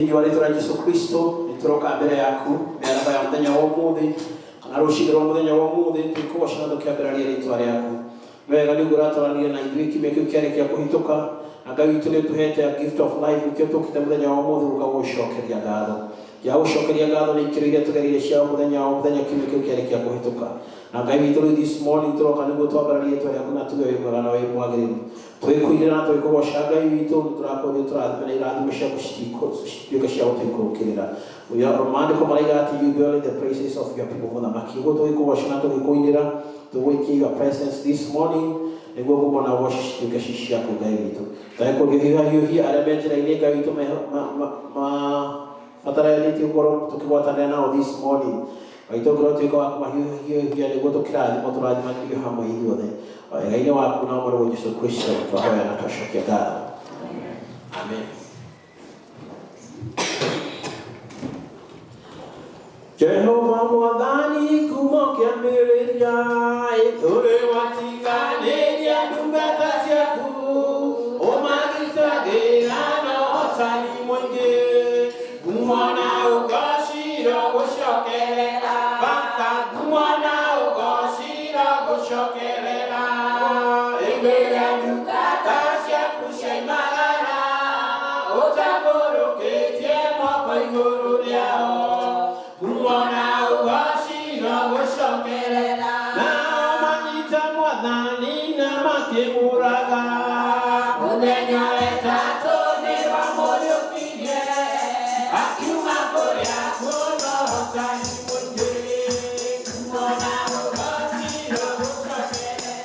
Iwaletera Yesu Kristo nituroka mbere yaku meraba ya muthenya wa umuthi kana rushigiro muthenya wa umuthi tukubashana tukiambiraria ritwa riaku wega ni guratorania na ithuĩ kimya kiu kiari kia kuhituka na Ngai witu ni tuhete a gift of life ukio tukite muthenya wa umuthi ugagucokeria ngatho ya gucokeria ngatho ni ikiro iria tugerire cia muthenya kimya kiu kiari kia kuhituka na Ngai witu this morning turoka niguo twambararia ritwa riaku na tuge wimwega na wimwagiriru twikuirira na twikugoca Ngai witu turakoria turathimena irathimo ciaku cituike cia gutuikurukirira maandiko maraiga ati you dwell in the praises of your people muthamaki uguo twikugoca na twikuinira tugwikia your presence this morning niguo ngumo na woci cituike ci ciaku Ngai witu twikuria hiuhia aria me njira-ini Ngai witu bataranitie gukorwo tukigwatanira nao this morning waitongorwo tuika wa kumahiuhia niguo tukirathimo turathimanĩrio hamwe ithuothe wega-inĩ waku na ũmũrũ wa Jesũ Kristo twahoya na twacokia ngatho amen. Jehova mwathani kuma kĩambĩrĩria ndũrĩ watiganĩria ndungata ciaku ũmagitagĩra na ũhotani mũingĩ mwana ũgocira gũcokerera bata mwana ũgocira gũcokerera ĩngĩra ndungata ciaku ciaimagara ũtambũrũkĩtie moko igũrũ rĩao mwana ũgocira gũcokerera nao manyita mwathani na makĩmũraga mũthenya wetatũ nĩ wamũriũkirie akiuma kũrĩa kuona ũhotani mũingĩ mwana ũgocira gũcokerera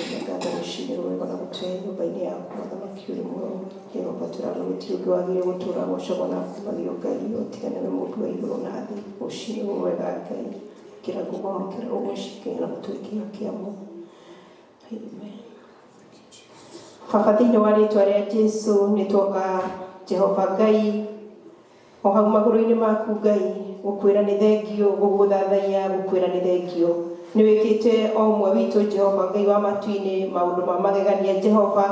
tũcokagia ngatho rũcinĩ rwega na gũtũhe nyũmba-inĩ yaku Mũthamaki ũrĩ muoyo. Jehova tũrarwo gũtirĩ ũngĩ wagĩrĩire gũtũũra gocagwo na kumagio Ngai ũtigane na mũndũ wa igũrũ na thĩ. Rũcinĩ rwega Ngai kĩra ngũgwamũkĩra ũgũcikĩra na gũtwĩkĩra kĩamo. Amen. Baba thĩinĩ wa rĩtwa rĩa Jesũ nĩ tuoka Jehova Ngai o hau magũrũ-inĩ maku Ngai gũkwĩra nĩ thengio, gũgũthathaiya gũkwĩra nĩ thengio. Nĩ wĩkĩte o ũmwe witũ Jehova Ngai wa matu-inĩ maũndũ ma magegania Jehova,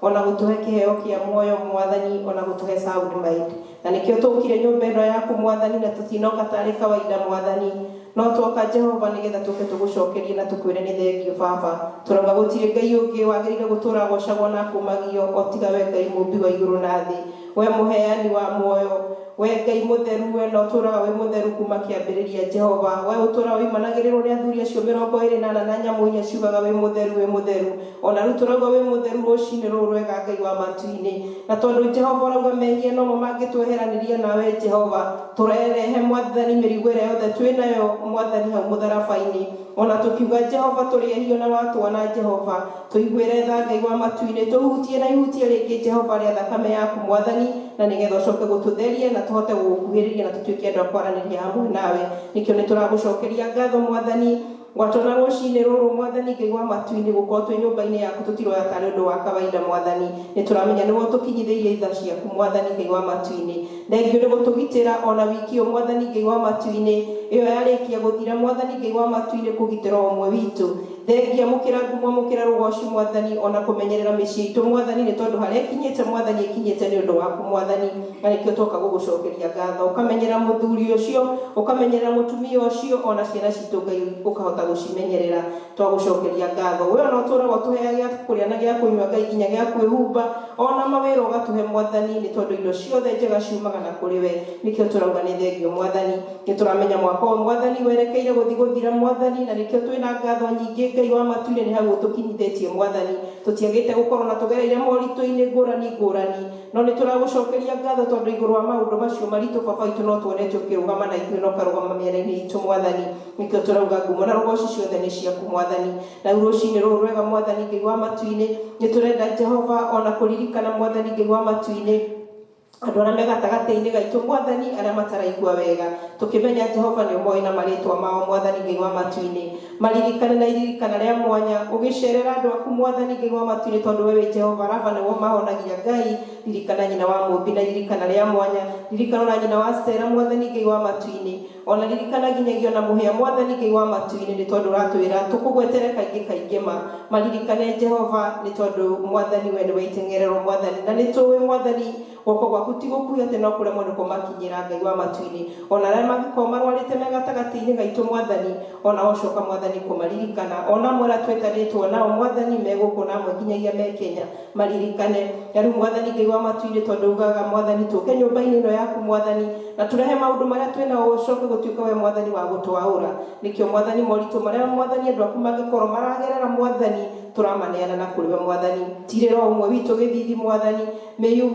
ona gũtũhe kĩheo kĩa muoyo Mwathani, ona gũtũhe sound mind. Na nĩkĩo tũkire nyũmba ĩno yaku Mwathani, na tũtinoka tarĩ kawaida Mwathani, no twoka Jehova nĩgetha tũke tũgũcokerie na tũkwĩre nĩ thengio Baba. Tũrauga gũtirĩ Ngai ũngĩ wagĩrĩire gũtũũra gocagwo na kumagio o tiga we Ngai mũmbi wa igũrũ na thĩ. We mũheani wa muoyo, we Ngai mũtheru, we no tũraga wĩ mũtheru kuma kĩambĩrĩria Jehova. We ũtũraga wĩimanagĩrĩrwo nĩ athuri acio 24 na nyamũ inya ciugaga wĩ mũtheru wĩ mũtheru. Ona rĩu tũrauga wĩ mũtheru rũcinĩ rũrũ rwega Ngai wa matu-inĩ. Na tondũ Jehova ũrauga mehia no mo mangĩtweheranĩria nawe Jehova, tũrerehe Mwathani mĩrigo ĩrĩa yothe twĩnayo Mwathani hau mũtharaba-inĩ. Ona tũkiuga Jehova tũrĩehio na watwana Jehova, tũiguĩre tha Ngai wa matu-inĩ, tũhutie na ihutia rĩngĩ Jehova rĩa thakame yaku Mwathani, na nĩgetha ũcoke gũtũtheria na tũhote gũkuhĩrĩria na tũtuĩke andũ a kwaranĩria hamwe nawe. Nĩkĩo nĩ tũragũcokeria ngatho Mwathani, gwatona rũcinĩ rũrũ Mwathani Ngai wa matu-inĩ gũkorwo twĩ nyũmba-inĩ yaku tũtiroya tarĩ ũndũ wa kawaida Mwathani. Nĩ tũramenya nĩwe ũtũkinyithĩirie itha ciaku Mwathani Ngai wa matu-inĩ. Thengio nĩ gũtũgitĩra ona wiki ũyũ Mwathani Ngai wa matu-inĩ, ĩyo yarĩkia gũthira Mwathani Ngai wa matu-inĩ kũgitĩra o ũmwe witũ. Thengia mũkĩra ngumo mũkĩra rũgoci Mwathani, ona kũmenyerera mĩciĩ itũ Mwathani, nĩ tondũ harĩa ĩkinyĩte Mwathani ĩkinyĩte nĩ ũndũ waku Mwathani. Na nĩkĩo twoka gũgũcokeria ngatho, ũkamenyera mũthuri ũcio, ũkamenyera mũtumia ũcio, ona ciana citũ Ngai ũkahota gũcimenyerera. Twagũcokeria ngatho, we ona ũtũũraga ũtũheaga gĩa kũrĩa na gĩa kũnyua Ngai, nginya gĩa kwĩhumba, ona mawĩra ũgatũhe Mwathani, nĩ tondũ indo ciothe njega ciumaga na kũrĩ we. Nĩkĩo tũrauga nĩ thengio Mwathani. Nĩ tũramenya mwaka ũyũ Mwathani werekeire gũthiĩ gũthira Mwathani, na nĩkĩo twĩna ngatho nyingĩ Ngai wa matu-inĩ nĩ hau ũtũkinyithĩtie Mwathani. Tũtiagĩte gũkorwo na tũgereire moritũ-inĩ ngũrani, no nĩ tũragũcokeria ngatho tondũ igũrũ wa maũndũ macio maritũ Baba witũ no tuonete ũkĩrũgama na ithuĩ na ũkarũgama mĩena-inĩ itũ Mwathani. Nĩkĩo tũrauga ngumo na rũgoci ciothe nĩ ciaku Mwathani. Na rũcinĩ rũrũ rwega Mwathani Ngai wa matu-inĩ, nĩ tũrenda Jehova ona kũririkana Mwathani Ngai wa matu-inĩ andũ arĩa me gatagatĩ-inĩ gaitũ Mwathani, arĩa mataraigua wega, tũkĩmenya Jehova nĩ ũmoĩ na marĩtwa mao Mwathani Ngai wa matu-inĩ. Maririkane na iririkana rĩa mwanya ũgĩcerera andũ aku Mwathani Ngai wa matu-inĩ, tondũ we wĩ Jehova Rafa nĩwe mahonagia Ngai. Ririkana nyina wa mũmbi na iririkana rĩa mwanya, ririkana ona nyina wa Stella Mwathani Ngai wa matu-inĩ, ona ririkana nginyagia ona mũhĩa Mwathani Ngai wa matu-inĩ, nĩ tondũ ũratwĩra tũkũgwetere kaingĩ maririkane Jehova, nĩ tondũ Mwathani we nĩwe itengerero Mwathani, na nĩ tũĩ Mwathani guoko gwaku ti gũkuhĩ atĩ no kũremwo nĩ kũmakinyĩra Ngai wa matu-inĩ. Ona arĩa mangĩkorwo marwarĩte me gatagatĩ-inĩ gaitũ Mwathani, ona ũcoka Mwathani kũmaririkana, ona amwe arĩa twetanĩtwo nao Mwathani me gũkũ na amwe nginyagia me Kenya maririkane. Na rĩu Mwathani Ngai wa matu-inĩ, tondũ ugaga Mwathani tũke nyũmba-inĩ ĩno yaku Mwathani, na tũrehe maũndũ marĩa twĩnao ũcoke gũtuĩka we Mwathani wa gũtwaũra. Nĩkĩo Mwathani moritũ marĩa Mwathani andũ aku mangĩkorwo maragerera Mwathani, tũramaneana na kũrĩ we Mwathani. Tirĩra ũmwe witũ gĩthithi Mwathani. May you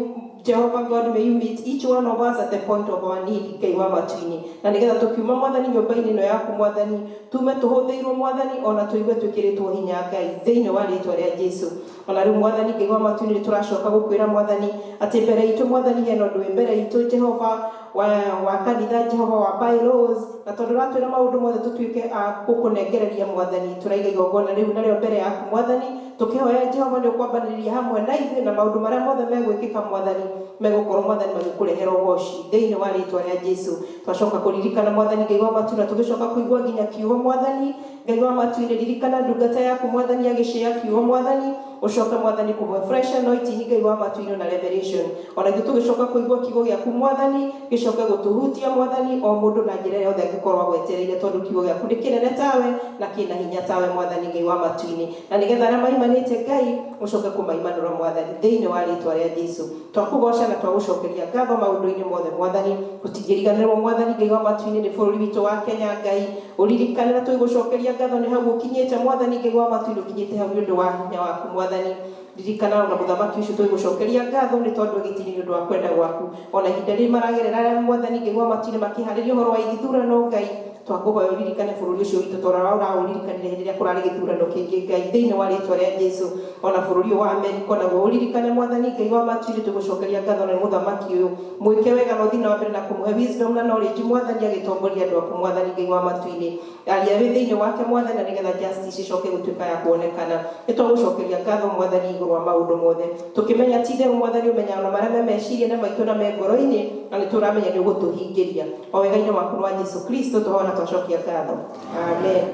Jehovah God, may you meet each one of us at the point of our need Ngai wa matu-inĩ. Na nĩgetha tũkiuma Mwathani nyũmba-inĩ ĩno yaku Mwathani, tume tũhũthĩirwo Mwathani, ona tũigue twĩkĩrĩtwo hinya Ngai thĩinĩ wa rĩtwa rĩa Jesũ. Ona rĩu Mwathani Ngai wa matu-inĩ nĩ tũracoka gũkwĩra Mwathani atĩ mbere itũ Mwathani hena ũndũ wĩ mbere itũ Jehova wa kanitha Jehova wa bylaws, na tondũ ũratwĩra maũndũ mothe tũtuĩke a gũkũnengereria Mwathani, tũraiga igongona rĩu narĩo mbere yaku Mwathani, tũkĩhoya Jehova nĩ ũkwambanĩrĩria hamwe na ithuĩ, na maũndũ marĩa mothe megwĩkĩka Mwathani megũkorwo Mwathani magĩkũrehera ũgoci thĩinĩ wa rĩtwa rĩa Jesũ. Twacoka kũririkana Mwathani Ngai wa matu, na tũgĩcoka kũigua nginya kiugo Mwathani Ngai wa matu-inĩ, ririkana ndungata yaku Mwathani agĩcĩa kiugo Mwathani, ũcoke Mwathani kũmwe fresh anointing Ngai wa matu-inĩ na revelation. Ona ithuĩ tũgĩcoka kũigua kiugo gĩaku Mwathani, gĩcoke gũtũhutia Mwathani o mũndũ na njĩra yothe angĩkorwo agwetereire, tondũ kiugo gĩaku nĩ kĩnene tawe na kĩna hinya tawe Mwathani Ngai wa matu-inĩ. Na nĩgetha arĩa maimanĩte Ngai ũcoke kũmaimanũra Mwathani thĩinĩ wa rĩtwa rĩa Jesũ. Twakũgoca na twagũcokeria ngatho maũndũ-inĩ mothe Mwathani, gũtingĩriganĩrwo Mwathani Ngai wa matu-inĩ nĩ bũrũri witũ wa Kenya Ngai, ũririkane na twĩgũcokeria ngatho nĩ hau ũkinyĩte Mwathani Ngai wa matu-inĩ, ũkinyĩte hau nĩ ũndũ wa hinya waku Mwathani. Ririkana ona mũthamaki ũcio twĩgũcokeria ngatho nĩ tondũ gĩtiri nĩ ũndũ wa kwenda gwaku, ona ihinda rĩrĩ maragerera arĩa Mwathani Ngai wa matu-inĩ makĩharĩria ũhoro wa ithurano Ngai, twakuhoya uririkane bũrũri ũcio witũ tondũ ũraũririkanire hĩndĩ ĩrĩa kũrarĩ gĩthurano kĩngĩ Ngai thĩinĩ wa rĩĩtwa rĩa Jesũ ona bũrũri ũyũ wa Amerika onaguo ũririkane Mwathani Ngai wa matuĩrĩ tũgũcokeria ngatho nĩ mũthamaki ũyũ mwĩke wega na ũthiĩ na mbere na kũmũhe wisdom na knowledge Mwathani agĩtongoria andũ aku Mwathani Ngai wa matuĩrĩ aria wĩ thĩinĩ wake Mwathani na nĩgetha justice icoke gũtuĩka ya kuonekana nĩtwagũcokeria ngatho Mwathani igũrũ wa maũndũ mothe tũkĩmenya ti itherũ Mwathani ũmenyaga na marĩa me meciria-inĩ maitũ na me ngoro-inĩ na nĩtũramenya nĩ ũgũtũhingĩria o wega-inĩ waku wa Jesũ Kristo tũhoya na twacokia ngatho amen.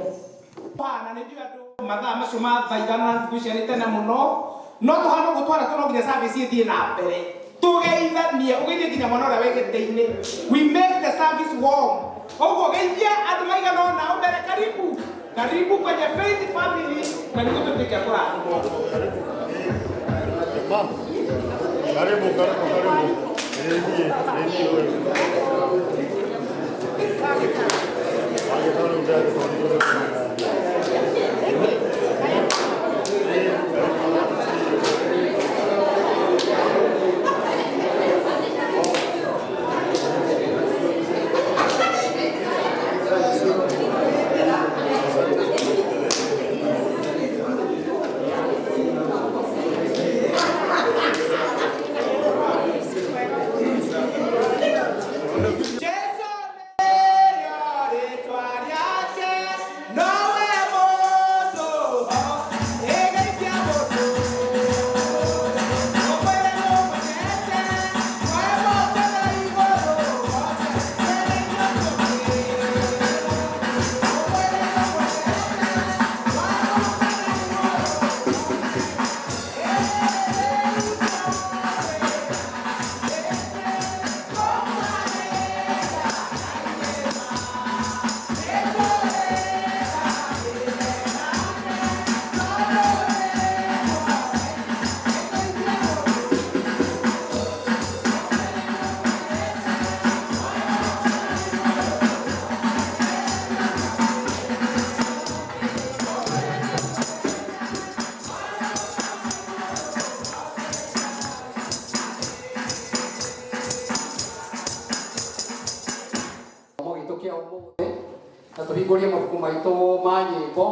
Na nĩ njũĩ andũ mathaa macio ma thaa ithano na thikũ icio nĩ tene mũno no tũhana gũtwara tũno nginya service ĩthiĩ na mbere tũgeithanie ũgeithie nginya mwana ũrĩa wĩ gĩtĩ-inĩ we make the service warm ũguo geithia andũ maigana ũna ũmbere karibu kwenye Faith Family na nĩ gũtũtĩkia kũrathimwo. Karibu. na tuhingũrie mabuku maitũ ma nyĩmbo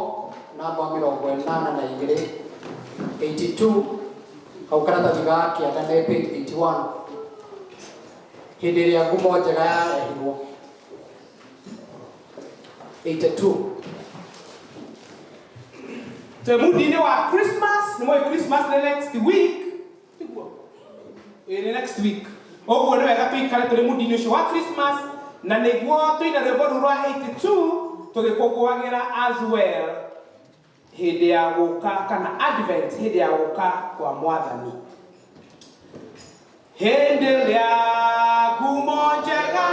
namba 82 82 hau karatathi ga kĩanda nĩ page 81 hĩndĩ ĩrĩa ngumo njega yarehirwo 82 Mudi-inĩ wa Christmas nĩ mwĩ Christmas nĩ next week nĩ next week ũguo nĩ wega tũikare tũrĩ mudi-inĩ ũcio wa Christmas na nĩguo tũina rwĩmbo rũu rwa 82 tũgĩkũngũagĩra as well hĩndĩ ya gũka kana advent hĩndĩ ya gũka kwa Mwathani hĩndĩ ĩrĩa ngumo njega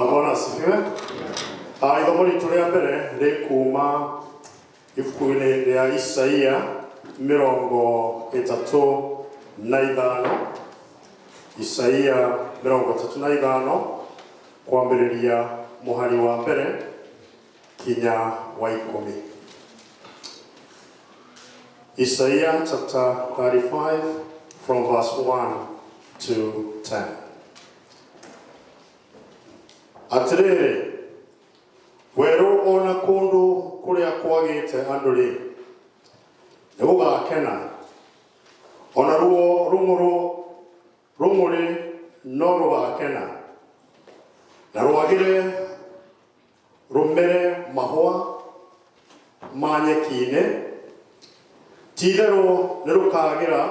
Bwana asifiwe. Ithomo ritu rĩa mbere rĩ kuma ibuku-inĩ rĩa Isaia 35. Isaia 35 kwambĩrĩria mũhari wa mbere kinya wa 10. Isaiah chapter 35 from verse 1 to 10. Atĩrĩrĩ, werũ ona kũndũ kũrĩa kwagĩte andũ-rĩ, nĩgũgakena, ona ruo rũng'ũrĩ no rũgakena, na rwagĩre rũmere mahũa ma nyeki-inĩ, ti-itherũ nĩ rũkagĩra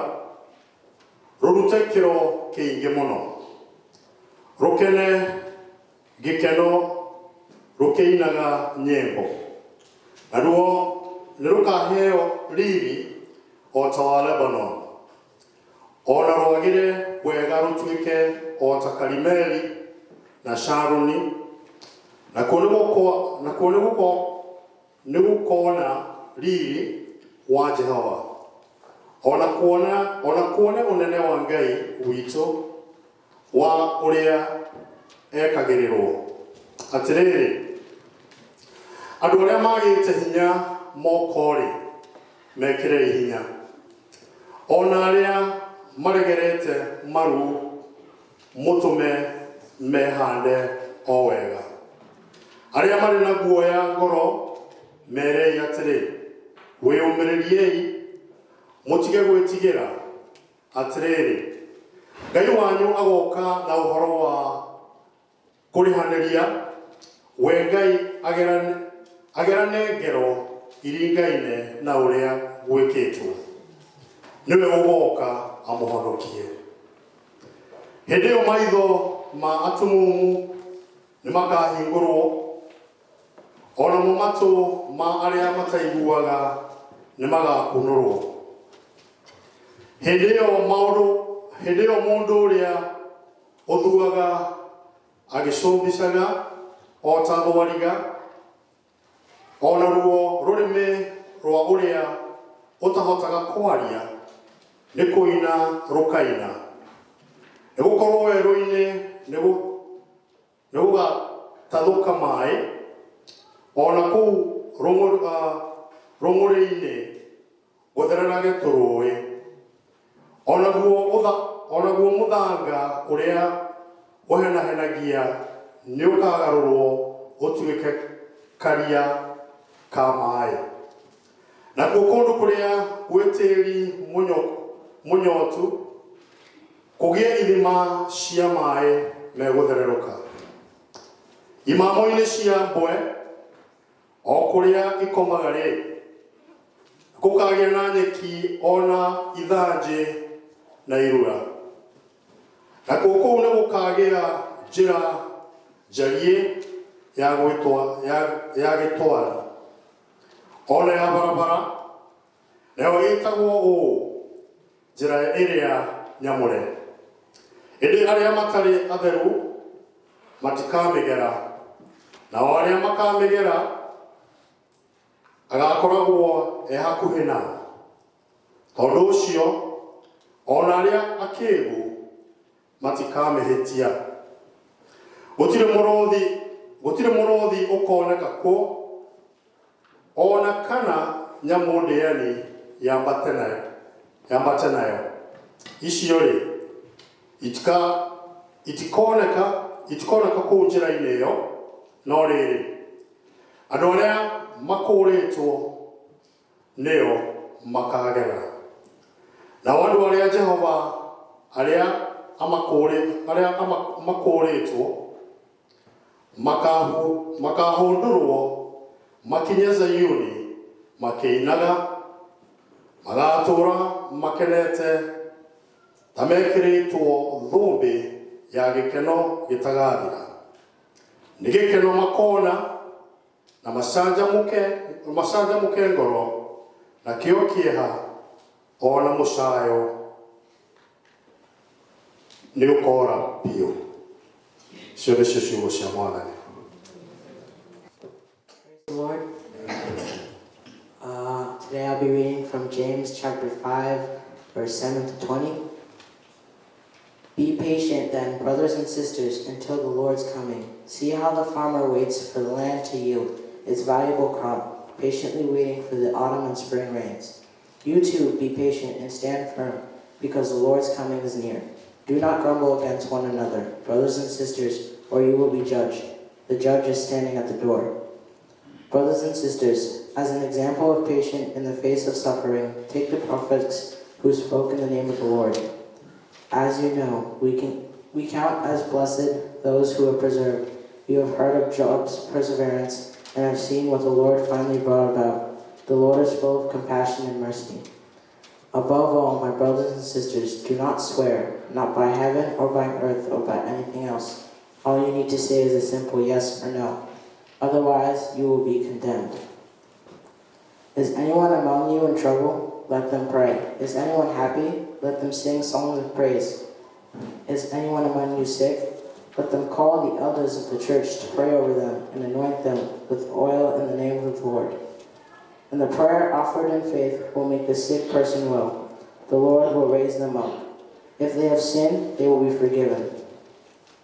rũrute kĩro kĩingĩ mũno, rũkene gĩkeno rũkĩinaga nyĩmbo, naruo nĩ rũkaheo riri o ta wa Lebanon, ona rwagĩre wega rũtuĩke o ta Karimeli na Sharoni, nakuo nĩ gũkona riri wa Jehova, ona kuone ũnene wa Ngai witũ wa ũrĩa ekagĩrĩrwo. Atĩrĩrĩ, andũ arĩa magĩte hinya moko-rĩ, mekĩrei hinya, ona arĩa maregerete maru mũtũme mehande o wega, arĩa marĩ na guoya ngoro merei atĩrĩ, wĩyũmĩrĩriei, mũtige gwĩtigĩra. Atĩrĩrĩ, Ngai wanyu agoka na ũhoro wa kũrĩhanĩria, we Ngai agerane ngero iringaine na ũrĩa gwĩkĩtwo, nĩwe ũgoka amũhonokie. Hĩndĩ ĩyo maitho ma atumumu nĩ makahingũrwo, onamo matũ ma arĩa mataiguaga nĩ magakunũrwo. Hĩndĩ ĩyo mũndũ ũrĩa ũthuaga agĩcũmbicaga o ta thwariga, ona ruo rũrĩmĩ rwa ũrĩa ũtahotaga kwaria nĩ kũina rũkaina, nĩgũkorwo werũ-inĩ nĩgũgatathũka maĩ, ona kũu rũng'ũrĩ-inĩ gũthererage tũrũĩ, onaguo mũthanga ũrĩa ũhenahenagia nĩ ũkagarũrwo ũtuĩke karia ka maĩ, nakuo kũndũ kũrĩa gwĩ tĩĩri mũnyotu kũgĩe ithima cia maĩ megũthererũka. Imamo-inĩ cia mbwe o kũrĩa ikomaga-rĩ, gũkagĩa na nyeki ona ithanjĩ na irura, nakuo kũu nĩ gũkagĩa njĩra njariĩ ya gĩtwari, ona ya barabara, nayo ĩtagwo ũũ, njĩra ĩrĩa nyamũre. Ĩndĩ arĩa matarĩ atheru matikamĩgera, nao arĩa makamĩgera agakoragwo hakuhĩ nao. Tondũ ũcio ona arĩa akĩĩgu matikamĩhĩtia. Gũtirĩ mũrũthi ũkoneka kuo, ona kana nyamũ ndĩani yambate nayo. Icio-rĩ itikoneka kũu njĩra-inĩ ĩyo, no rĩrĩ, andũ arĩa makũũrĩtwo nĩo makagera. Nao andũ arĩa Jehova arĩa makũũrĩtwo makahũndũrwo makinye Zayuni makĩinaga, magatũũra makenete ta mekĩrĩtwo thũmbĩ ya gĩkeno gĩtagathira. Nĩ gĩkeno makona na macanjamũke ngoro, na kĩo kĩeha ona mũcayo nĩ ũkora biũ. Icio nĩcio ciugo cia Mwathani. Praise the Lord. Today I'll be reading from James chapter 5, verse 7 to 20. Be patient then, brothers and sisters, until the Lord's coming. See how the farmer waits for the land to yield its valuable crop, patiently waiting for the autumn and spring rains. You too, be patient and stand firm, because the Lord's coming is near. Do not grumble against one another, brothers and sisters, or you will be judged. The judge is standing at the door. Brothers and sisters, as an example of patience in the face of suffering, take the prophets who spoke in the name of the Lord. As you know, we count as blessed those who are preserved. You have heard of Job's perseverance and have seen what the Lord finally brought about. The Lord is full of compassion and mercy. Above all, my brothers and sisters, do not swear, not by heaven or by earth or by anything else. All you need to say is a simple yes or no. Otherwise, you will be condemned. Is anyone among you in trouble? Let them pray. Is anyone happy? Let them sing songs of praise. Is anyone among you sick? Let them call the elders of the church to pray over them and anoint them with oil in the name of the Lord. And the prayer offered in faith will make the sick person well. The Lord will raise them up. If they have sinned, they will be forgiven.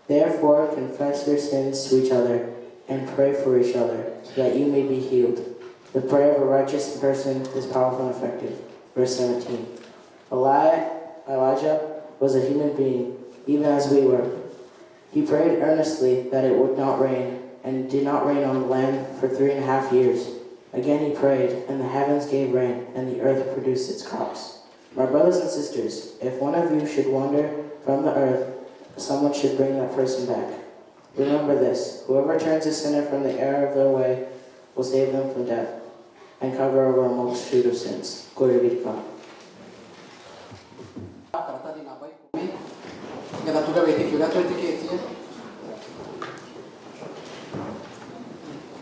Therefore, confess your sins to each other and pray for each other, so that you may be healed. The prayer of a righteous person is powerful and effective. Verse 17. Elijah was a human being, even as we were. He prayed earnestly that it would not rain, and it did not rain on the land for 3.5 years. Again he prayed, and the heavens gave rain, and the earth produced its crops. My brothers and sisters, if one of you should wander from the earth, someone should bring that person back. Remember this, whoever turns a sinner from the error of their way will save them from death and cover over a multitude of sins. Glory be to God.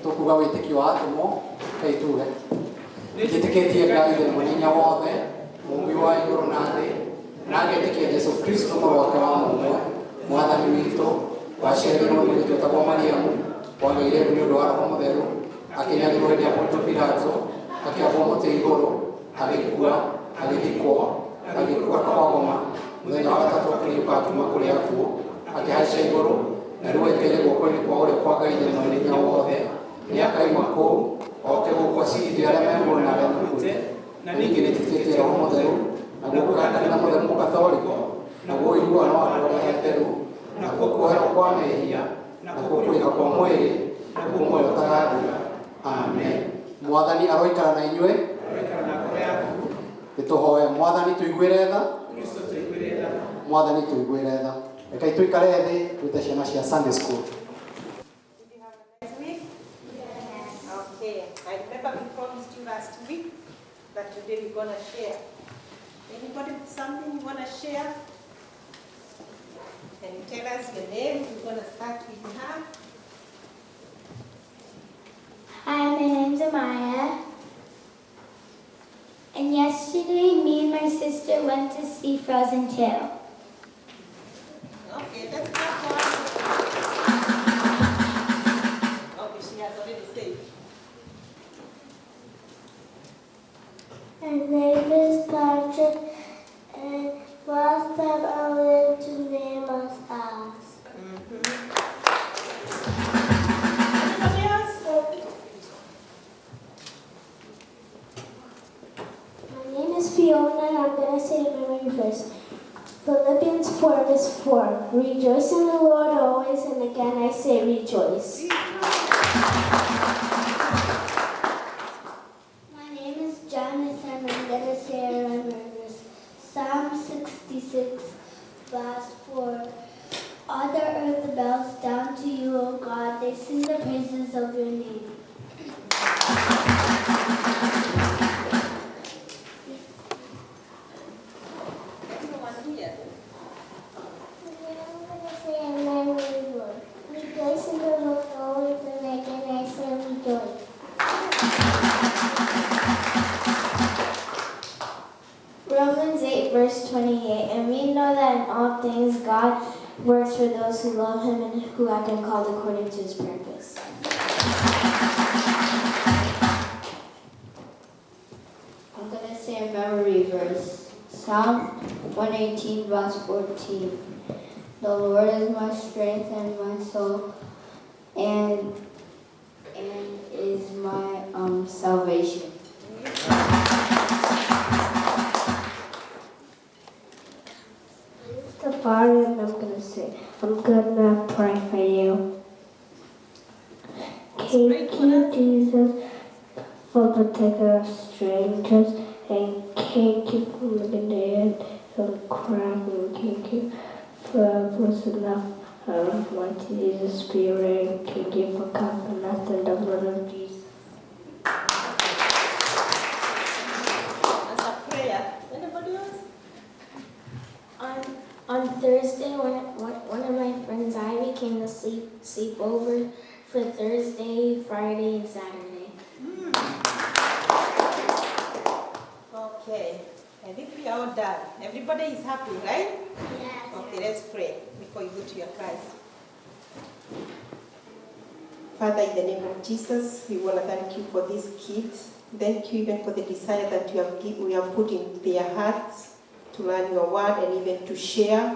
Tukuga witikio wa atumo kai tuge nitiketie ngai de munya wothe mungi wa iguru na thi na ngetikia Yesu Kristo mwana wake wa mumwe mwathani witũ waciarirwo nĩ twĩtagwo Mariamu wagĩire nĩ ũndũ wa Roho Mũtheru akĩnyagĩrwo hĩndĩ ya Ponto Pilato akĩambwo mũtĩ igũrũ agĩkua agĩthikwo agĩkua kũgoma mũthenya wa gatatũ akĩriũka akiuma kũrĩ akuũ akĩhaica igũrũ na rĩu etereire guoko-inĩ kwa ũrĩo kwa Ngai Mwene wothe nĩakaima kũu oke gũkũcirithia arĩa me muoyo na arĩa makuĩte na ningĩ nĩtĩkĩtie Roho Mũtheru naguo kũranĩra Mũtheru Mũkathoriko naguo ũiguano wa andũ arĩa atheru nakuo kuoherwo kwa mehia nakuo kũrĩka kwa mwĩrĩ nakuo muoyo ũtagathira. Amen. Mwathani aroikara na inyuĩ nĩtũhoe. Mwathani tũiguĩre tha, Mwathani tũiguĩre tha. Rekei tũikare thĩ twĩte ciana cia Sunday school. Okay, I remember we promised you last week that today we're going to share. Anybody with something you want to share? Can you tell us your name? We're going to start with her. Hi, my name's Amaya. And yesterday, me and my sister went to see Frozen Tale. Okay, let's go on. Okay, she has already said. My name is Patrick, and last time I went to Nema's house. Anybody else? My name is Fiona, and I'm going to say it memory first. Philippians 4 verse 4. Rejoice in the Lord always, and again I say rejoice. My name is Jonathan, I'm going to say a verse. Psalm 66 verse 4. All the earth bows down to you, O God, they sing the praises of your name. Everyone here. I'm going to say a memory word. Rejoice in the Lord always, and again I say rejoice. Romans 8 verse 28. And we know that in all things God works for those who love him and who have been called according to his purpose. I'm going to say a memory verse. Psalm 118, verse 14. The Lord is my strength and my soul, and is my salvation. The Father, and I'm gonna pray for you. Thank you, Jesus, for protecting us strangers, and thank you for living there and crying, and thank you for blessing us, mighty Jesus Spirit, and thank you for comforting us in the blood of Jesus. As a prayer. Anybody else? On Thursday, one of my friends, Ivy, came to sleep over for Thursday, Friday, and Saturday. Okay. I think we are all done. Everybody is happy, right? Yes. Okay, let's pray before you go to your class. Father, in the name of Jesus, we want to thank you for these kids. Thank you even for the desire that we have put in their hearts to learn your word and even to share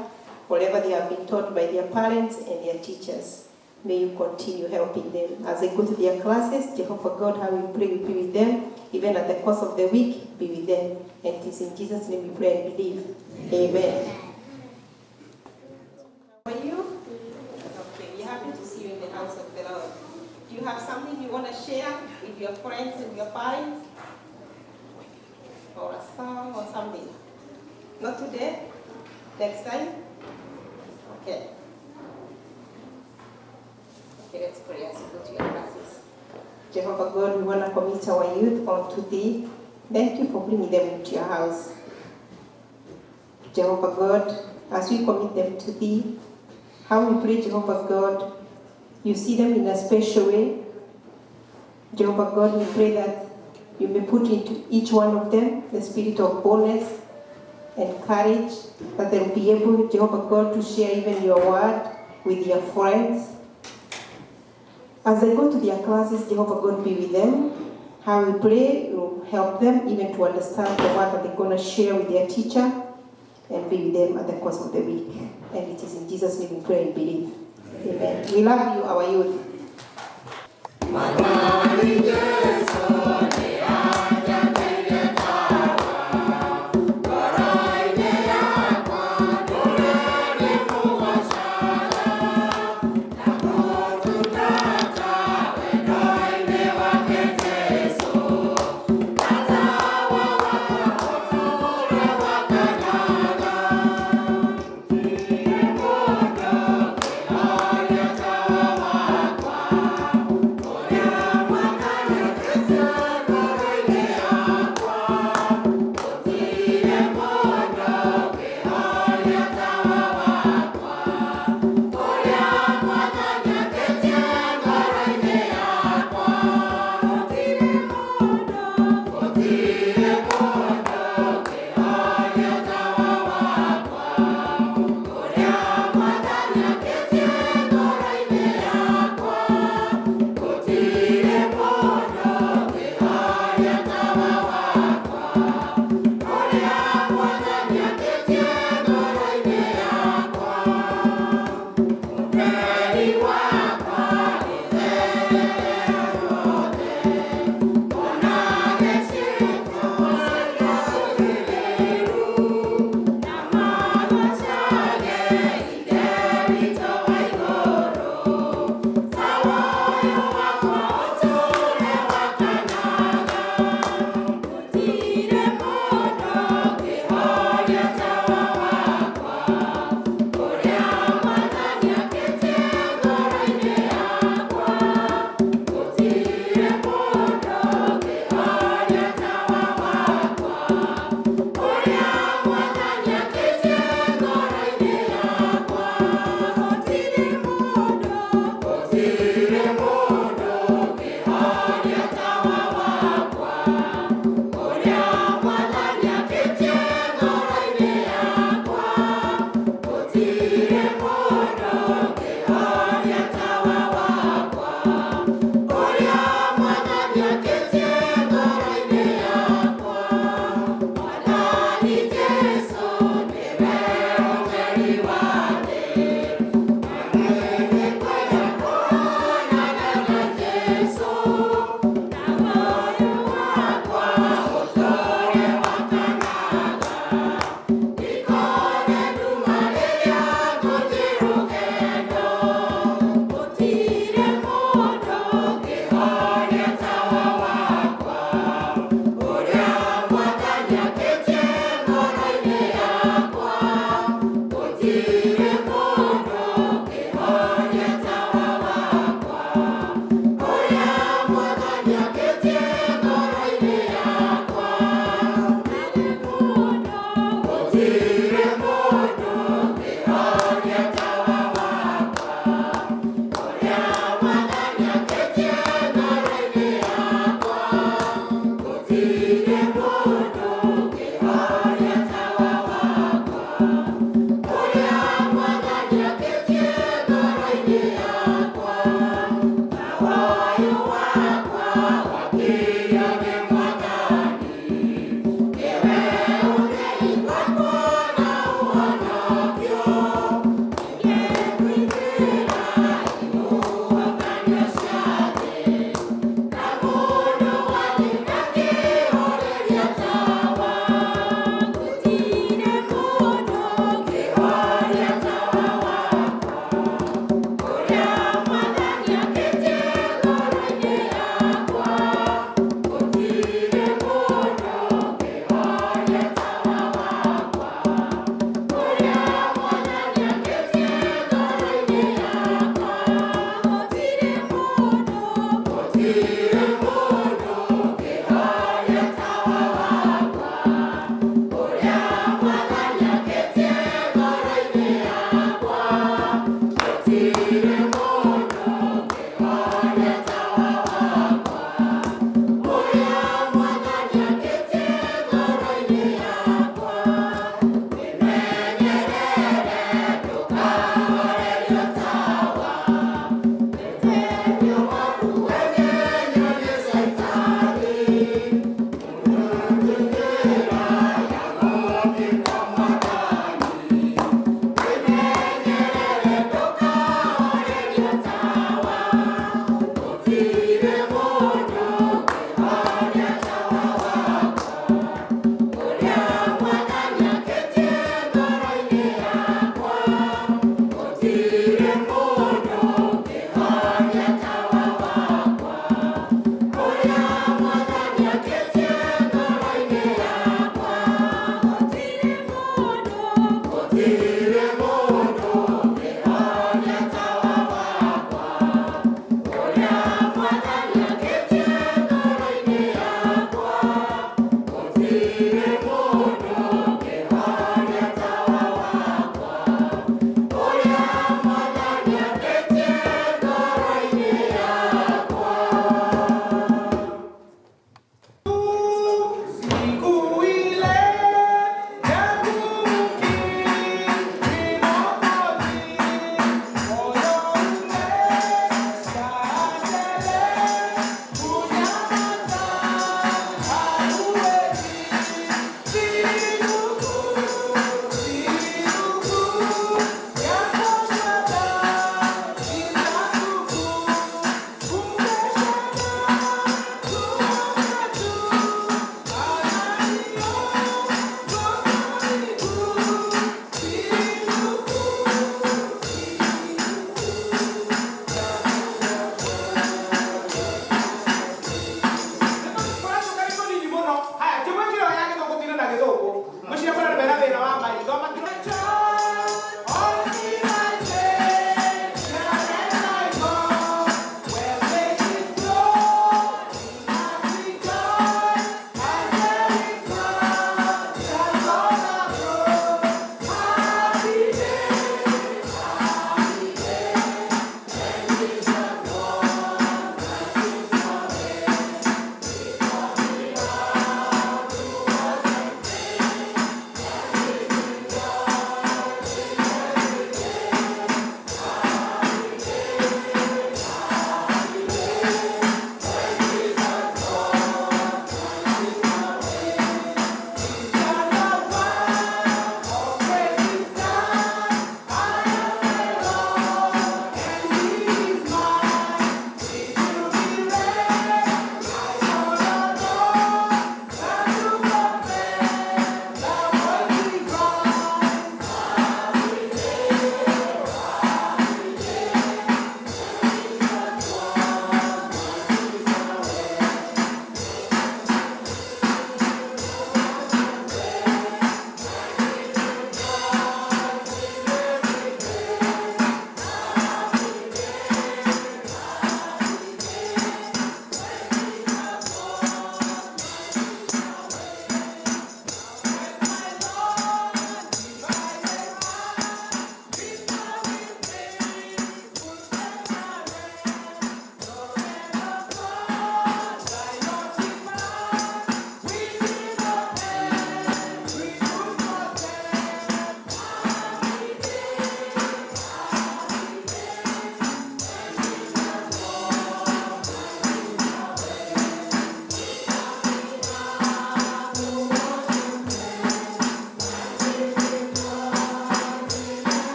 whatever they have been taught by their parents and their teachers. May you continue helping them as they go to their classes. Jehovah God, how we pray, we be with them. Even at the course of the week, be with them. And it is in Jesus' name we pray and believe. Amen. How are you? Okay, we're happy to see you in the house of the Lord. Do you have something you want to share with your friends and your parents? Or a song or something? Not today? Next time? Okay. Okay, let's pray as we go to your classes. Jehovah God, we want to commit our youth unto thee. Thank you for bringing them into your house. Jehovah God, as we commit them to thee, how we pray, Jehovah God, you see them in a special way. Jehovah God, we pray that you may put into each one of them the spirit of boldness and courage, that they'll be able, Jehovah God, to share even your word with their friends. As they go to their classes, Jehovah God, be with them. How we pray, you help them even to understand the word that they're going to share with their teacher, and be with them at the course of the week. And it is in Jesus' name we pray and believe. Amen. We love you, our youth. Yeah.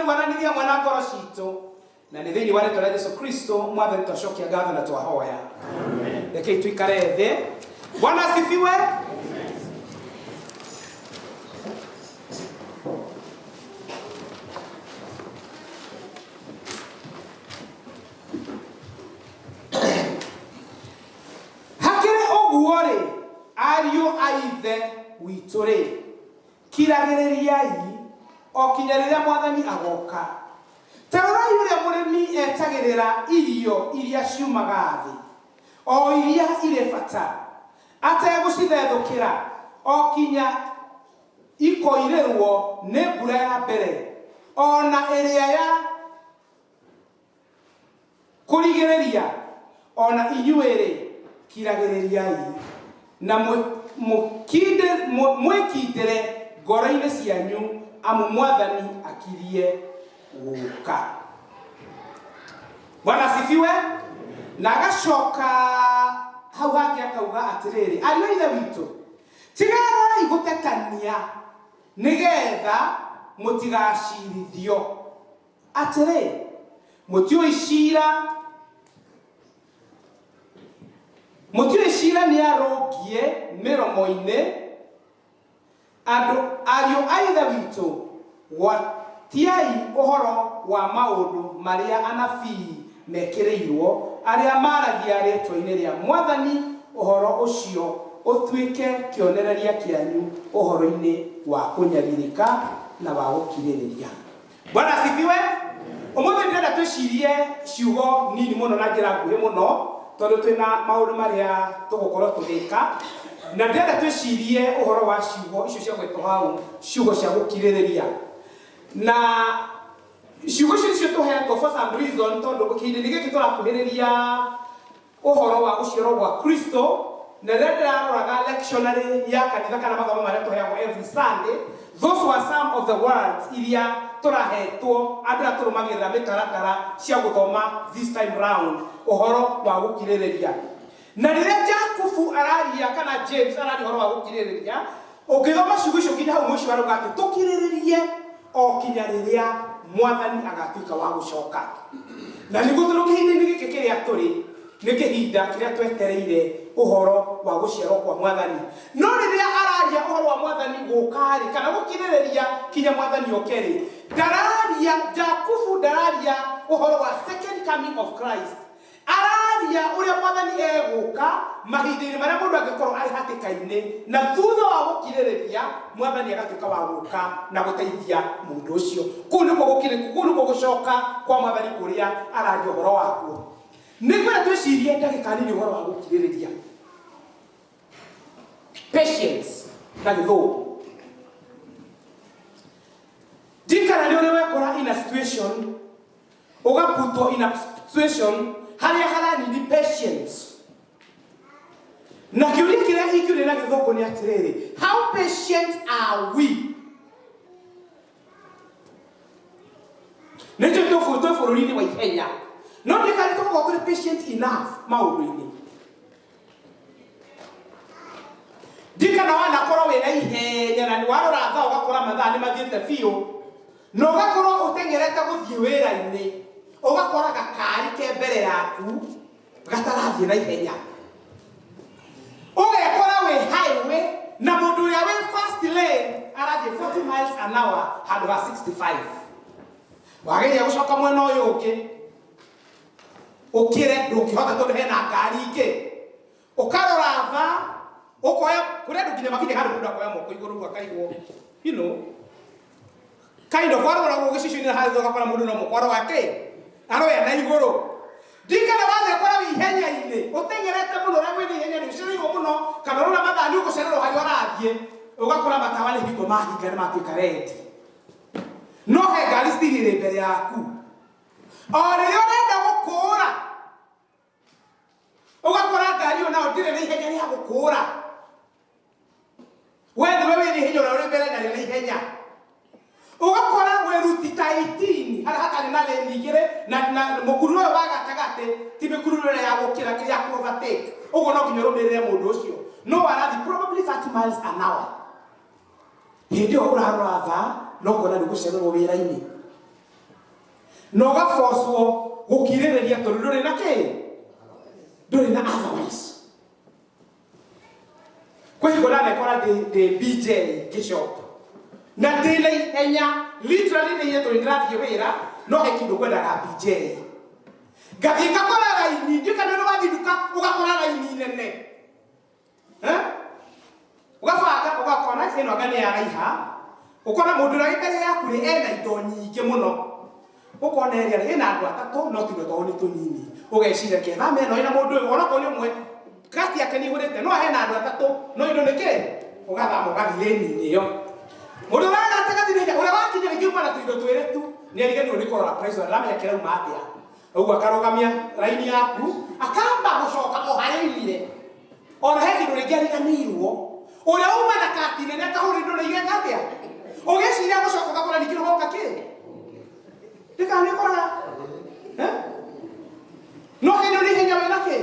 mwathani wananithia mwana ngoro citũ na nĩ thĩinĩ wa rĩtwa rĩa Jesũ Kristo mwathani twacokia ngatho na twahoya. Rekei tuikare thĩ. Bwana asifiwe. Hakĩrĩ ũguo rĩ, ariũ a ithe witũ rĩ, kiragĩrĩriai o kinya rĩrĩa mwathani agoka. Tarorai ũrĩa mũrĩmi etagĩrĩra irio iria ciumaga thĩ, o iria irĩ bata, ategũcithethũkĩra o kinya ikoirĩrwo nĩ mbura ya mbere, ona ĩrĩa ya kũrigĩrĩria, ona inyuĩ-rĩ kiragĩrĩriai na mwĩkindĩre ngoro-inĩ cianyu amu mwathani akirie gũka. Bwana asifiwe. Na agacoka hau hangĩ akauga atĩrĩrĩ, ariũ a ithe witũ, tigagai gũtetania nĩgetha mũtigacirithio. Atĩrĩ, mũtiũĩ cira nĩ arũngiĩ mĩromo-inĩ. Ariũ a ithe witũ, gwatiai ũhoro wa maũndũ marĩa anabii mekĩrĩirwo arĩa maragia rĩtwa-inĩ rĩa mwathani, ũhoro ũcio ũtuĩke kĩonereria kĩanyu ũhoro-inĩ wa kũnyariirĩka na wa gũkirĩrĩria. Bwana asifiwe. Ũmũthĩ ndĩrenda twĩcirie ciugo nini mũno na njĩra nguhĩ mũno tondũ twĩna maũndũ marĩa tũgũkorwo tũgĩka, na ndĩrenda twĩcirie ũhoro wa ciugo icio cia gwĩtwo hau, ciugo cia gũkirĩrĩria. Na ciugo icio tũhetwo for some reason tondũ kĩhindi gĩkĩ tũrakuhĩrĩria ũhoro wa gũciarwo gwa Kristo, na rĩrĩa ndĩraroraga lectionary ya kanitha kana mathomo marĩa tũheagwo every Sunday, those were some of the words iria tũrahetwo andũ arĩa tũrũmagĩrĩra mĩtaratara cia gũthoma this time round ũhoro wa gũkirĩrĩria. Na rĩrĩa Jakubu araria kana James araria ũhoro wa gũkirĩrĩria, ũngĩthoma ciugo icio nginya hau mũico arauga atĩ tũkirĩrĩrie o kinya rĩrĩa mwathani agatuĩka wa gũcoka. Na nĩguo tondũ kĩhinda-inĩ gĩkĩ kĩrĩa tũrĩ nĩ kĩhinda kĩrĩa twetereire ũhoro wa gũciarwo kwa mwathani. No rĩrĩa araria ũhoro wa mwathani gũka-rĩ kana gũkirĩrĩria kinya mwathani oke-rĩ, Jakubu ndararia ũhoro wa second coming of Christ. Araria ũrĩa mwathani egũka mahinda-inĩ marĩa mũndũ angĩkorwo arĩ hatĩka-inĩ, na thutha wa gũkirĩrĩria mwathani agatuĩka wa gũka na gũteithia mũndũ ũcio. Kũu nĩkuo gũcoka kwa mwathani kũrĩa araria ũhoro wakuo. Nĩngwenda twĩcirie ndagĩka nini ũhoro wa gũkirĩrĩria. Patience na gĩthũngũ. Ndikana nĩ ũrĩa wekora in a situation, ũgaputwo in a situation harĩa haranini patience. Na kĩũria kĩrĩa ingĩũria na gĩthũngũ nĩ atĩrĩrĩ, how patient are we? Nĩnjũĩ twĩ bũrũri-inĩ wa ihenya, no ndikana tũkorwo tũrĩ patient enough maũndũ-inĩ. Ndikana wanakorwo wĩna ihenya na warora thaa ũgakora mathaa nĩ mathiĩte biũ, na ũgakorwo ũteng'erete gũthiĩ wĩra-inĩ, ũgakora gakari ke mbere yaku gatarathiĩ na ihenya, ũgekora wĩ highway na mũndũ ũrĩa wĩ fast lane arathiĩ 40 miles an hour handũ ha 65. Wageria gũcoka mwena ũyũ ũngĩ ũkĩre ndũngĩhota tondũ hena ngari ingĩ, ũkarora thaa ũkoya kũrĩa ndũkinya makinya handũ mũndũ akoya moko igũrũ gwakaigwo, you know, kind of warora gũgĩcicio-inĩ harĩa ũgakora mũndũ no mũkwaro wake aroya na igũrũ. Ndikana wathekora wĩ ihenya-inĩ ũteng'erete mũno ũrĩa wĩna ihenya nĩ ũcereirwo mũno, kana ũrona mathaa nĩ ũgũcererwo harĩa ũrathiĩ, ũgakora matawa nĩ hingo mahinga nĩ matuĩka red, no he ngari still ĩrĩ mbere yaku. O rĩrĩa ũrenda gũkũũra ũgakora ngari ĩyo nayo ndĩrĩ na ihenya rĩa gũkũũra, we nĩwe wĩna ihenya ũrĩa ũrĩ mbere narĩ na ihenya. Ũgakora wĩruti ta 18 harĩa hatarĩ na lane igĩrĩ na mũkururo ũyũ wa gatagatĩ ti mĩkururo ĩrĩa ya gũkĩra kĩrĩa overtake, ũguo no nginya ũrũmĩrĩre mũndũ ũcio, no arathi probably 30 miles an hour. Hĩndĩ ĩyo ũrarora thaa no kuona nĩ gũcererwo wĩra-inĩ. no gaforcwo gukirireria tondu nduri na ki nduri na otherwise kwiko na nekora de BJ Bishop na dile enya literally ni yetu ndirathie wira no he kindu kwendaga BJ gathi kakora raini ndikana no gathiduka ugakora raini nene ugabanga ugakora ino ngane ya raiha ukona mundu rai mbere yaku ri ena indo nyingi muno ukona area ina andu atatu no tindo to ni tunini ugecira ke thame no ina mundu uyu ona ko ni umwe kati yake ni hurite no ena andu atatu no indo ni ke ugathama ugathileni niyo mundu wega tagathire ure wakinya ngiuma na tuindo twire tu ni arigani uri korora price rame ya kera umathia ugu akarogamia raini yaku akamba gucoka o harĩire ona he kindu ringi ariganirwo uria uma na kati nene akahuri ndore igeka atia ugeciria gucoka gakora nikiro goka ki ndikane kora no hindu ni hinya wena ki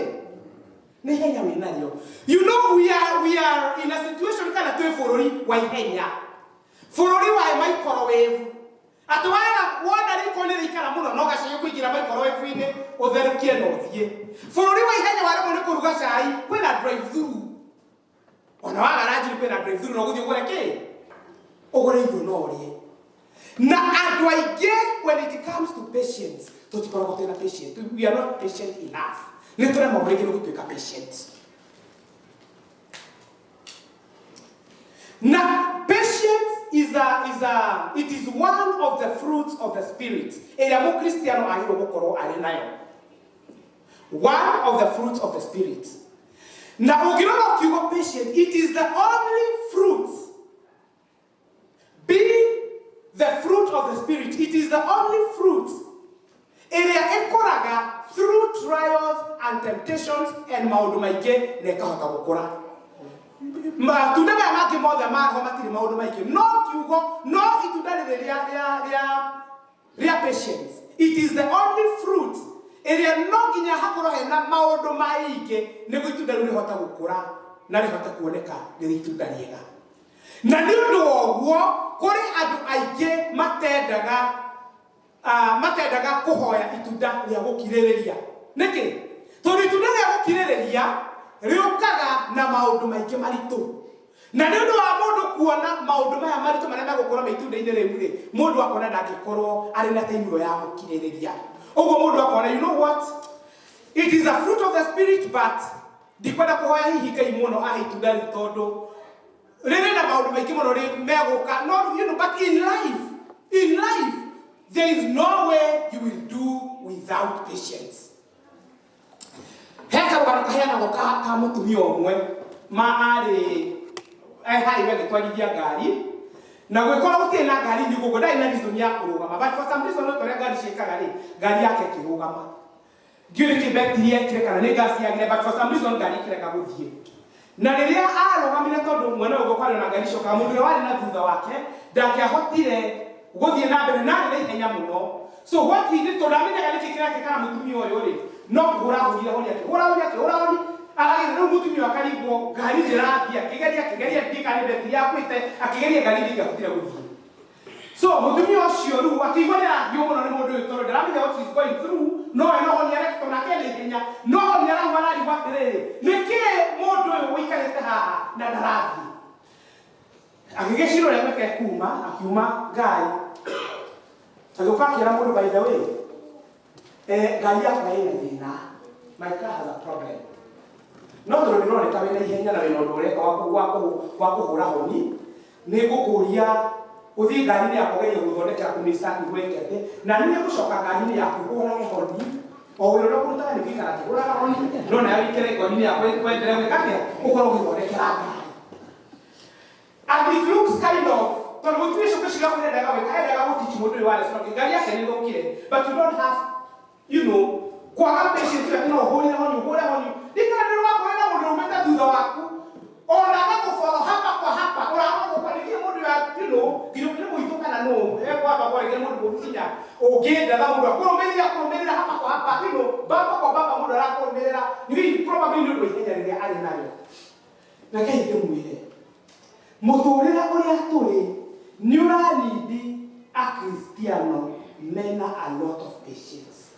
ni hinya wena rio you know we are in a situation kana twe bururi wa ihenya bururi wa microwave atwara wona riko ni rikara muno no gaciye kuigira microwave ine utherukie no thie bururi wa ihenya wari mu ni kuruga cai kwina drive through ona wagaraji kwina drive through no guthie ugure ki ugure indo no rie na andu aige when it comes to patience tutikoragwo tena patient we are not patient enough ni tore mawrege no gutuika patient na patience it is one of the fruits of the spirit ila mo Cristiano ahiro gukoro ari nayo one of the fruits of the spirit na ugirora kiugo patient it is the only fruit being the fruit of the spirit it is the only fruit ila ekoraga through trials and temptations and maundu maingi nekahota gukura ma tudaba maki moja maho matiri maundu maingi no kiugo no itudale ria patience it is the only fruit ila no ginya hakoro hena maundu maingi nego itudale rihota gukura na rihota kuoneka ni itudaliega na ni undu ogwo kuri andu aingi matendaga kuhoya itunda ria gukiririria niki tondu itunda ria gukiririria riukaga na maundu maingi maritu na ni undu wa mundu kuona maundu maya maritu maria megukura maitunda-ini riu ri mundu akona ndangikorwo ari na taimiro ya gukiririria uguo mundu akona you know what it is a fruit of the spirit but ndikwenda kuhoya hihi Ngai muno ahe itunda riu tondu riri na maundu maingi muno ri meguka no you know but in life there is no way you will do without patience heka ugana kahena goka ka mutumia omwe ma ari highway gitwarithia ngari na gwikora gutie na ngari ni gugo ndai na reason ya kurugama but for some reason no tore ngari ciekaga ri ngari yake kirugama ngiuri kibetirie kirekana ni gas yagire but for some reason ngari kireka guthie na riria arugamire tondu mwena ugo kwari na ngari coka mundu wari na thutha wake ndakiahotire guthie na mbere na ri ihenya muno so what he did to ramenya gari kireke kana mutumia uyu ri no kuhura hurire hori agire no mutumia akarigwo ngari ndirathia kigeria ndika ni beti ya kwite akigeria ngari ndika gutire guthie so mutumia ucio ru akigwa ni athio muno ni mundu uyu tondu ndiramenya what is going through no eno ni areka na kene hinya no ni arahwa ari watiriri niki mundu uyu wikarite haha na ndarathi agigeciro ria meke akiuma ngari agukakira mundu by the way ngari yakwa ina thina my car has a problem no tondu nironeka wina ihenya na wina undu ureka wa kuhura honi ni gukuria uthii ngari-ini yaku gerie guthondekera kumistaki gwekete na nini gucoka ngari-ini yaku hurage honi o wira uria kurutaga ni gikara kihuraga honi no na wikire ngari-ini yaku kwendere gwikatia ukorwo githondekera ngari and it looks kind of tondu gutire coka ciga kwendaga gwika endaga gutichi mundu uyu wale stroke ngari yake ni thukire but you don't have you know kwaga patience ya no hurire honi dikana wako wena mundu umeta thutha waku ona gakufolo hapa kwa hapa urago kwa niki mundu ya kino muituka na no kwa baba ile mundu kukinya ugenda na mundu akurumirira hapa kwa hapa baba kwa baba mundu arakurumirira ni probably ndio ihenya rire ari nayo na kai ndimwire muthurira uria turi ni uranidi a Cristiano mena a lot of patience.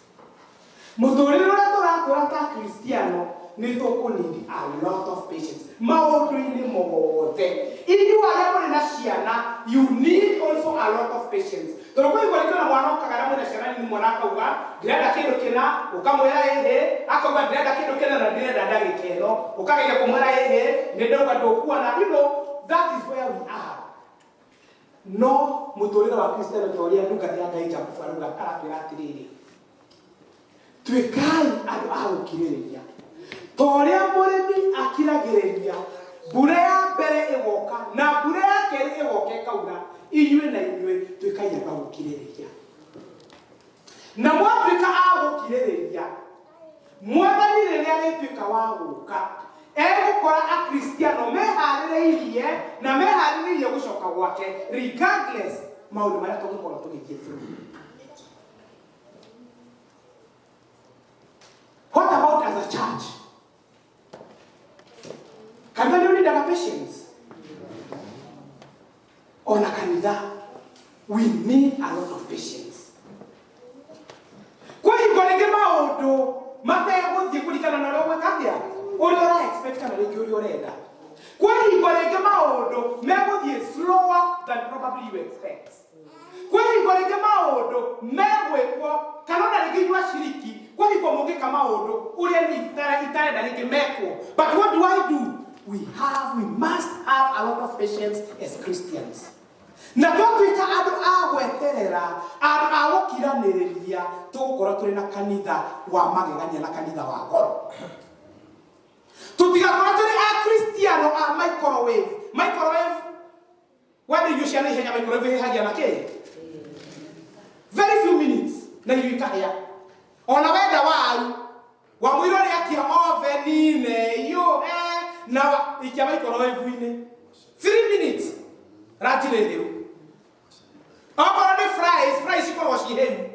Muturire uria turakura ta Kristiano ni tukunidi a lot of patience. Maundu-ini mothe. Inyuĩ arĩa mũrĩ na ciana, you need also a lot of patience. Tondũ kwĩ igũrĩkio na mwana ũkagara mũrĩ na ciana nini mwana akauga ndĩrenda kĩndũ kĩna, ũkamwĩra ĩhĩ, akauga ndĩrenda kĩndũ kĩna na ndĩrenda ndagĩka ĩno, ũkageria kũmwĩra ĩhĩ, nĩndauga ndũkuona. You know, that is where we are. No mũtũrĩre wa Kristiano ta ũrĩa ndungata ya Ngai Jakubu arauga aratwĩra atĩrĩrĩ, tuĩkai andũ a gũkirĩrĩria ta ũrĩa mũrĩmi akiragĩrĩria mbura ya mbere ĩgoka na mbura ya kerĩ ĩgoka ĩkaura, inyuĩ na inyuĩ tuĩkai andũ a gũkirĩrĩria. Na mwatuĩka a gũkirĩrĩria, Mwathani rĩrĩa arĩtuĩka wa gũka egũkora Akristiano meharĩrĩirie na meharĩrĩirie gũcoka gwake regardless maũndũ marĩa tũngĩkorwo tũgĩthiĩ through. What about as a church? Kanitha nĩ ũrindaga patience? Ona kanitha, we need a lot of patience. Kwa hivyo rĩngĩ maũndũ mategũthiĩ kũringana na ũrĩa ũgwĩka atĩa, ũrĩa ũra expect kana rĩngĩ ũrĩa ũrenda. Kwa hivyo rĩngĩ maũndũ megũthiĩ slower than probably you expect. Kwa hivyo rĩngĩ maũndũ megwĩkwo kana ona rĩngĩ inyuĩ aciriki, kwa hivyo mũngĩka maũndũ ũrĩa itarenda rĩngĩ mekwo. But what do I do? We must have a lot of patience as Christians. Na twatuĩka andũ a gweterera, andũ a gũkiranĩrĩria, tũgũkorwo tũrĩ na kanitha wa magegania na kanitha wa goro. Tũtigakorwo tũrĩ a Kristiano a microwave. Microwave, wenda irio cia naihenya microwave ĩhagia na kĩ? Very few minutes na irio ikahĩa. Ona wenda waru, wamũira ũrĩa akia oven-inĩ iyũhe na ikia microwave-inĩ 3 minutes ranjirĩ rĩu. Okorwo nĩ fries ikoragwo ciĩ hĩu.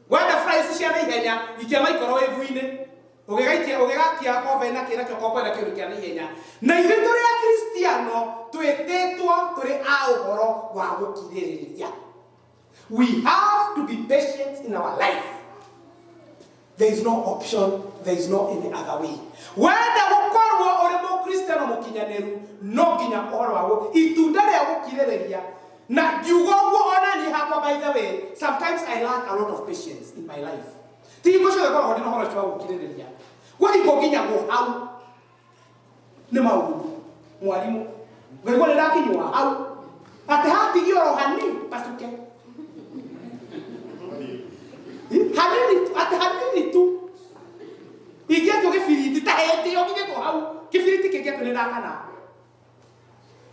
Wenda fries cia naihenya ikia microwave-inĩ, ũgĩgakia oven na kĩrĩa kĩo kwenda kĩndũ kĩa naihenya. Na ithuĩ tũrĩ a Kristiano twĩtĩtwo tũrĩ a ũhoro wa gũkirĩrĩria. We have to be patient in our life. There is no option, there is no any other way. Wenda gũkorwo ũrĩ mũkristiano mũkinyanĩru, no nginya ũhoro wa itunda rĩa gũkirĩrĩria. Na ngiuga ũguo ona niĩ hakwa, by the way, sometimes I lack a lot of patience in my life. Ti hingo ciothe ngoragwo ndĩ na ũhoro ũcio wa gũkirĩrĩria. Kwa hingo nginyagwo hau nĩ maũndũ. Mwarimũ, ngaigua nĩndakinywo hau atĩ hatigio oro hanini pasuke. Hanini tu. Ingĩatwo gĩbiriti ta hĩndĩ ĩyo ngĩgĩtwo hau, kĩbiriti kĩngĩatwo nĩ ndakana.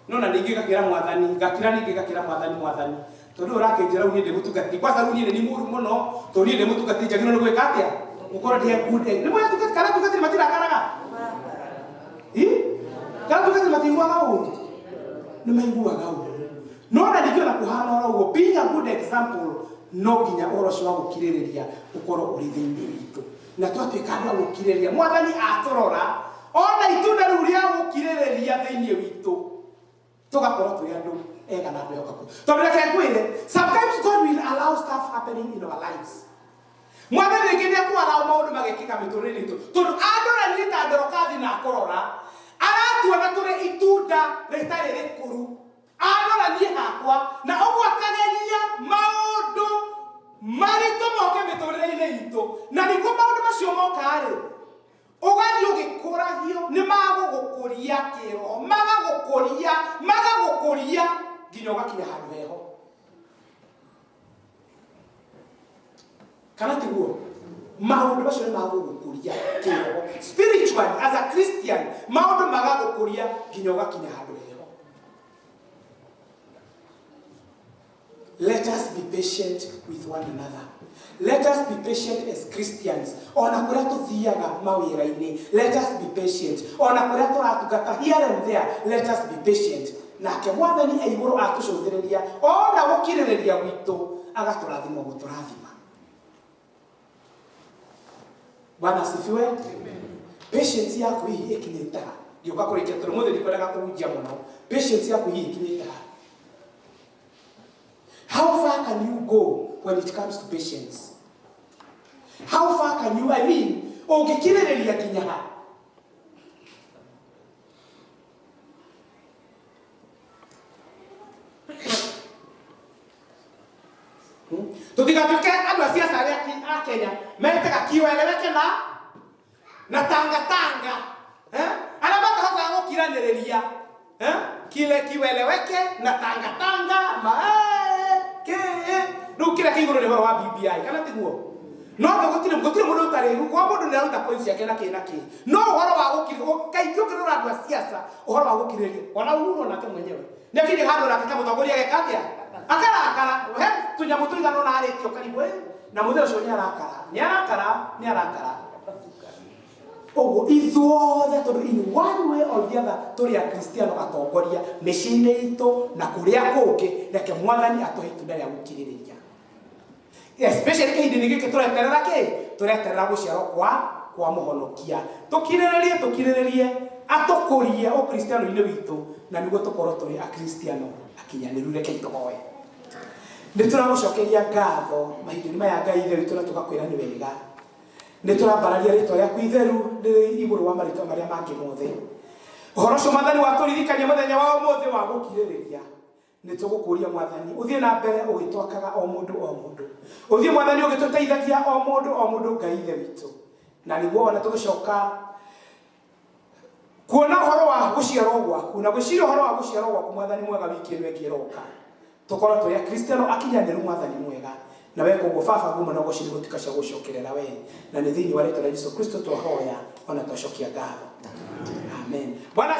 No na ningĩ gakĩra Mwathani, ngakĩra ningĩ gakĩra Mwathani. Tondũ ũrakĩnjĩra rĩu niĩ ndĩmũtungatĩri. Kwanza rĩu niĩ nĩ mũru mũno, tondũ niĩ ndĩmũtungatĩri njagĩrĩirwo nĩ gwĩka atĩa? Gũkorwo ndĩ good egg. Nĩ mũtungatĩri kana tungatĩri matirakaraga? Kana tungatĩri matigũaga ũru? Nĩ maiguaga ũru. No na ningĩ ona kũhana oro ũguo, being a good example, no nginya ũhoro ũcio wa gũkirĩrĩria ũkorwo ũrĩ thĩinĩ witũ. Na twatuĩka andũ a gũkirĩrĩria, Mwathani atũrora, ona itunda rĩu rĩa gũkirĩrĩria thĩinĩ witũ, tũgakorwo twĩ andũ ega na andũ ehokeku. Tondũ reke ngwĩre, sometimes God will allow stuff happening in our lives. Mwathani rĩngĩ nĩekũallow maũndũ magekĩka mĩtũrĩre itũ. Tondũ andũ nĩ ta Ndorokathi na kũrora, aratuona tũrĩ itunda rĩtarĩ rĩkũru. Andora niĩ hakwa, na ũguo akageria maũndũ maritũ moke mĩtũrĩre-inĩ itũ. Na nĩguo maũndũ macio moka-rĩ, ũgathiĩ ũgĩkũragio, nĩ magũgũkũria kĩroho, magagũkũria nginya ũgakinya handũ heho. Kana tiguo, maũndũ macio nĩ magũgũkũria kĩroho. Spiritually, as a Christian, maũndũ magagũkũria nginya ũgakinya handũ heho. Let us be patient with one another. Let us be patient as Christians. Ona kuria tuthiaga mawira-ini, let us be patient. Ona kuria turatungata here and there, let us be patient. Nake Mwathani igũrũ atucũthĩrĩria, ona gũkirĩrĩria gwitũ, agatũrathima gũtũrathima. Bwana asifiwe. Patience yaku hihi ĩkinyĩte ha? Ngĩũka kũrĩkia tondũ mũthĩ ndikwendaga kũhunjia mũno. Patience yaku hihi ĩkinyĩte ha? How far can you go when it comes to patience. How far can you, ũngĩkirĩrĩria nginya ha? Tũtigatuĩke andũ a siasa arĩa a Kenya metĩga kiweleweke na tangatanga. Arĩa matahotaga gũkiranĩrĩria kile kiweleweke na tangatanga rĩu kĩrĩa kĩigũrũ nĩ ũhoro wa BBI kana tiguo? No gũtirĩ mũndũ ũtarĩ kwa mũndũ nĩ aruta points yake na kĩ no ũhoro wa gũkirĩrĩria kaingĩ ũkĩrora andũ a siasa ũhoro wa gũkirĩrĩria ona Uhuru nake mwenyewe nĩ akĩrĩ handũ nake ta mũtongoria geka atĩa akarakara tũnyamũ tũigana ũna arĩtio karibu na mũthee ũcio nĩ arakara ũguo ithuothe tondũ in one way or the other tũrĩ akristiano atongoria mĩciĩ-inĩ itũ na kũrĩa kũngĩ reke Mwathani atũhe itunda rĩa gũkirĩrĩria, especially kĩhindi-inĩ gĩkĩ tũreterera gũciarwo kwa mũhonokia. Tũkirĩrĩrie atũkũrie ũkristiano-inĩ witũ na nĩguo tũkorwo tũrĩ akristiano akinyanĩru. Reke tũhoe. Nĩ tũramũcokeria ngatho mahinda-inĩ maya Ngai ithe witũ na tũgakwĩra nĩ wega. Nĩ tũrambararia rĩtwa rĩaku itheru rĩrĩ igũrũ wa marĩtwa marĩa mangĩ mothe. Ũhoro ũcio Mwathani watũririkania mũthenya wa ũmũthĩ wa gũkirĩrĩria. Nĩ tũgũkũria Mwathani ũthiĩ na mbere ũgĩtwakaga o mũndũ. Ũthiĩ Mwathani ũgĩtũteithagia o mũndũ Ngai ithe witũ. Na nĩguo ona tũgũcoka kuona ũhoro wa gũciarwo gwaku na gwĩciria ũhoro wa gũciarwo gwaku Mwathani mwega wiki ĩno ĩngĩ ĩroka. Tũkorwo tũrĩ akristiano akinyanĩru Mwathani mwega. Na wewe kwa baba gumu na gũcirĩ gũtuĩka cia gũcokerera we na nĩ thĩinĩ wa rĩtwa rĩa Jesũ Kristo twahoya ona twacokia ngatho. Amen. Bwana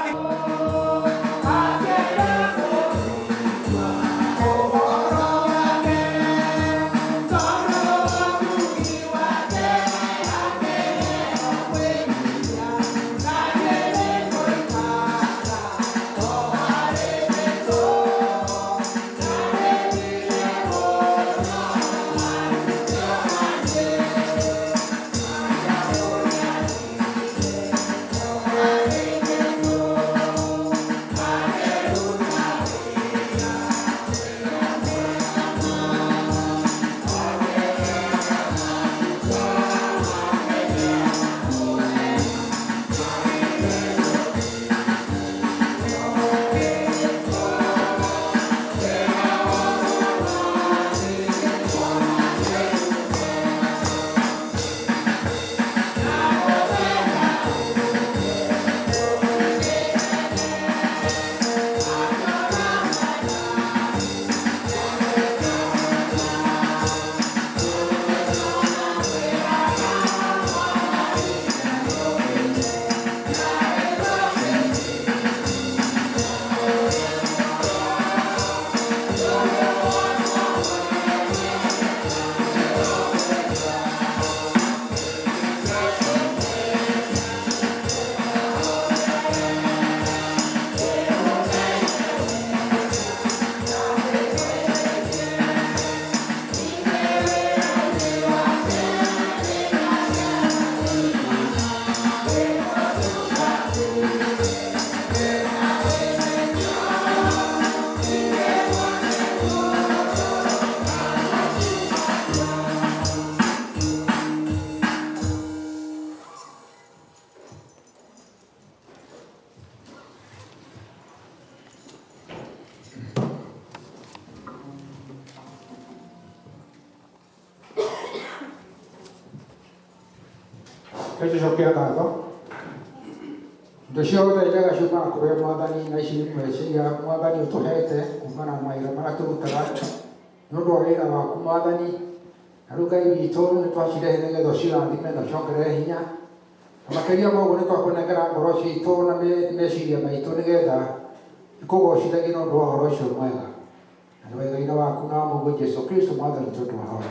Tucokia ngatho indo ciothe njega ciumaga kũrĩ Mwathani na ici imwe cia Mwathani ũtũhete kumana na mawĩra marĩa tũrutaga nĩ ũndũ wa wĩra waku Mwathani. Na rĩu Ngai witũ nĩ twacirehe nĩgetha ũcirathime na ũciongerere hinya, na makĩria ma ũguo nĩ twakũnengera ngoro citũ na meciria maitũ nĩgetha ikũgocithagie nĩ ũndũ wa ũhoro ũcio mwega. Na nĩ wega-inĩ waku na wa Mũriũ Jesũ Kristo Mwathani witũ twahoya.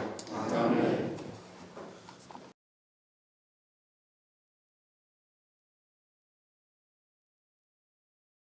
Amen.